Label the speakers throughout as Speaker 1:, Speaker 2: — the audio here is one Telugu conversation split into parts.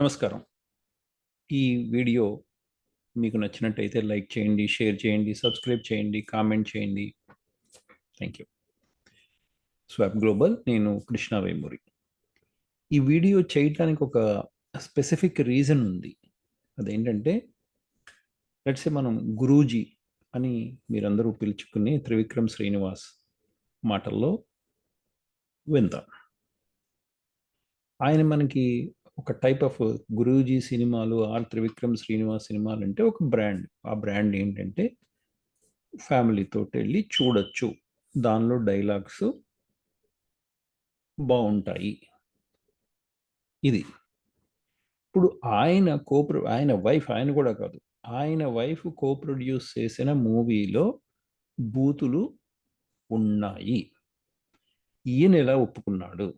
Speaker 1: నమస్కారం. ఈ వీడియో మీకు నచ్చినట్టయితే లైక్ చేయండి, షేర్ చేయండి, సబ్స్క్రైబ్ చేయండి, కామెంట్ చేయండి. Thank you. స్వాప్ గ్లోబల్, నేను కృష్ణ వేమూరి. ఈ వీడియో చేయటానికి ఒక స్పెసిఫిక్ రీజన్ ఉంది. అదేంటంటే, లెట్స్ సే మనం గురూజీ అని మీరందరూ పిలుచుకునే త్రివిక్రమ్ శ్రీనివాస్ మాటల్లో విందాం. ఆయన మనకి ఒక టైప్ ఆఫ్ గురూజీ సినిమాలు ఆర్ త్రివిక్రమ్ శ్రీనివాస్ సినిమాలు అంటే ఒక బ్రాండ్. ఆ బ్రాండ్ ఏంటంటే ఫ్యామిలీతో వెళ్ళి చూడొచ్చు, దానిలో డైలాగ్స్ బాగుంటాయి. ఇది ఇప్పుడు ఆయన కూడా కాదు, ఆయన వైఫ్ కో ప్రొడ్యూస్ చేసిన మూవీలో బూతులు ఉన్నాయి. ఈయన ఎలా ఒప్పుకున్నాడు?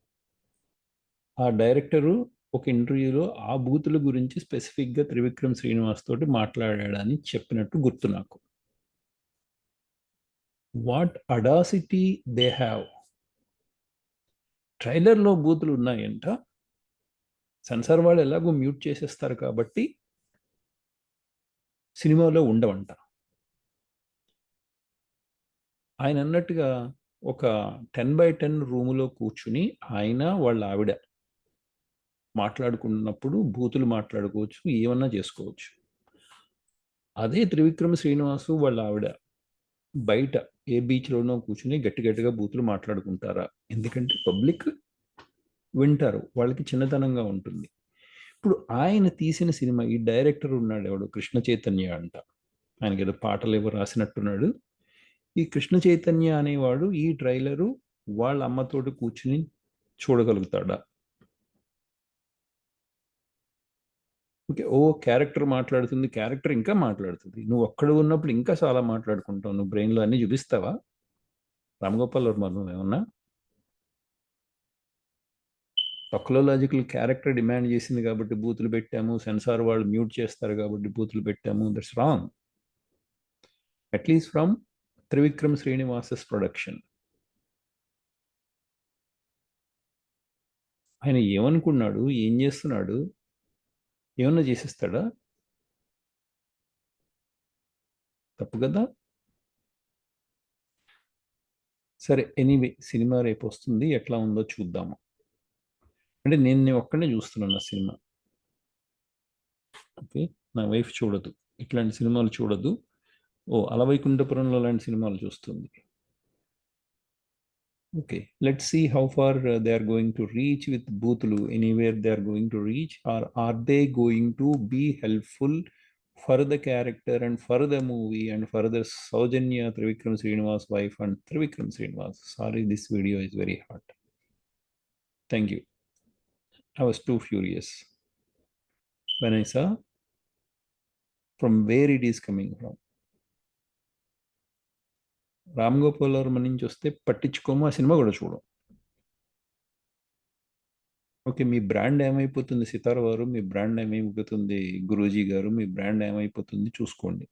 Speaker 1: ఆ డైరెక్టరు ఒక ఇంటర్వ్యూలో ఆ బూతుల గురించి స్పెసిఫిక్గా త్రివిక్రమ్ శ్రీనివాస్ తోటి మాట్లాడాడని చెప్పినట్టు గుర్తు నాకు. What audacity they have. ట్రైలర్లో బూతులు ఉన్నాయంట, సెన్సార్ వాళ్ళు ఎలాగో మ్యూట్ చేసేస్తారు కాబట్టి సినిమాలో ఉండవంట. ఆయన అన్నట్టుగా ఒక 10x10 రూములో కూర్చుని ఆయన వాళ్ళ ఆవిడ మాట్లాడుకున్నప్పుడు బూతులు మాట్లాడుకోవచ్చు, ఏమన్నా చేసుకోవచ్చు. అదే త్రివిక్రమ్ శ్రీనివాసు వాళ్ళ ఆవిడ బయట ఏ బీచ్లోనో కూర్చుని గట్టి గట్టిగా బూతులు మాట్లాడుకుంటారా? ఎందుకంటే పబ్లిక్ వింటారు, వాళ్ళకి చిన్నతనంగా ఉంటుంది. ఇప్పుడు ఆయన తీసిన సినిమా, ఈ డైరెక్టర్ ఉన్నాడు ఎవడు, కృష్ణ చైతన్య అంట. ఆయనకి ఏదో పాటలు ఏవో రాసినట్టున్నాడు. ఈ కృష్ణ చైతన్య అనేవాడు ఈ ట్రైలరు వాళ్ళ అమ్మతోటి కూర్చుని చూడగలుగుతాడా? ఓకే, ఓ క్యారెక్టర్ మాట్లాడుతుంది, క్యారెక్టర్ ఇంకా మాట్లాడుతుంది, నువ్వు ఒక్కడ ఉన్నప్పుడు ఇంకా చాలా మాట్లాడుకుంటావు, నువ్వు బ్రెయిన్లో అన్ని చూపిస్తావా? రామ్ గోపాల్ వర్మ నువ్వు ఏమన్నా టొక్నలాజికల్ క్యారెక్టర్ డిమాండ్ చేసింది కాబట్టి బూతులు పెట్టాము, సెన్సార్ వాళ్ళు మ్యూట్ చేస్తారు కాబట్టి బూతులు పెట్టాము, that's wrong. At least from Trivikram Srinivas's production. ఆయన ఏమనుకున్నాడు, ఏం చేస్తున్నాడు, ఏమన్నా చేసేస్తాడా? తప్పు కదా. సరే, ఎనీవే, సినిమా రేపు వస్తుంది, ఎట్లా ఉందో చూద్దాము. అంటే నేను ఒక్కడే చూస్తున్నాను ఆ సినిమా. ఓకే, నా వైఫ్ చూడదు, ఇట్లాంటి సినిమాలు చూడదు. ఓ అలవైకుంఠపురంలో లాంటి సినిమాలు చూస్తుంది. Okay, let's see how far they are going to reach with బూతులు, anywhere they are going to reach, are they going to be helpful for the character and for the movie and for the Saujanya Trivikram Srinivas wife and Trivikram Srinivas. Sorry, this video is very hot. Thank you. I was too furious when I saw from where it is coming from. Ram Gopal Varma నుంచి వస్తే పట్టించుకోము, ఆ సినిమా కూడా చూడం. ఓకే, మీ బ్రాండ్ ఏమైపోతుంది సితార వారు, మీ బ్రాండ్ ఏమైపోతుంది గురూజీ గారు, మీ బ్రాండ్ ఏమైపోతుంది చూసుకోండి.